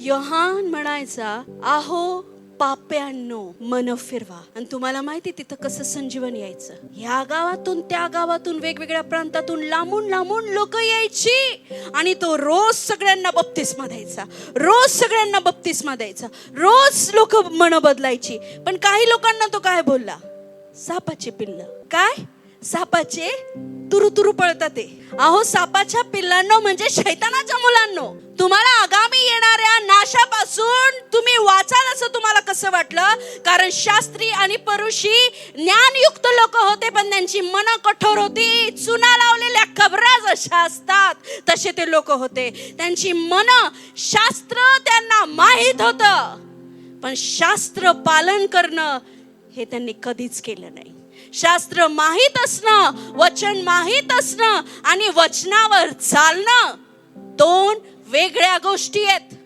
योहान म्हणायचा, आहो पाप्यांनो मन फिरवा. आणि तुम्हाला माहिती तिथं कसं संजीवन यायचं. ह्या गावातून त्या गावातून वेगवेगळ्या प्रांतातून लांबून लांबून लोक यायची आणि तो रोज सगळ्यांना बपतिस्मा द्यायचा, रोज सगळ्यांना बपतिस्मा द्यायचा, रोज लोक मन बदलायची. पण काही लोकांना तो काय बोलला, सापाचे पिल्ल. काय सापाचे तुरु तुरु पळतात ते. अहो सापाच्या पिल्लांनो म्हणजे शैतानाच्या मुलांनो, तुम्हाला आगामी येणाऱ्या नाशापासून तुम्ही वाचाल असं तुम्हाला कसं वाटलं? कारण शास्त्री आणि परुषी ज्ञानयुक्त लोक होते, पण त्यांची मन कठोर होती. चुना लावलेल्या खबरा जशा असतात तसे ते लोक होते. त्यांची मन, शास्त्र त्यांना माहित होतं, पण शास्त्र पालन करणं हे त्यांनी कधीच केलं नाही. शास्त्र माहित असणं, वचन माहित असणं आणि वचनावर चालणं दोन वेगळ्या गोष्टी आहेत.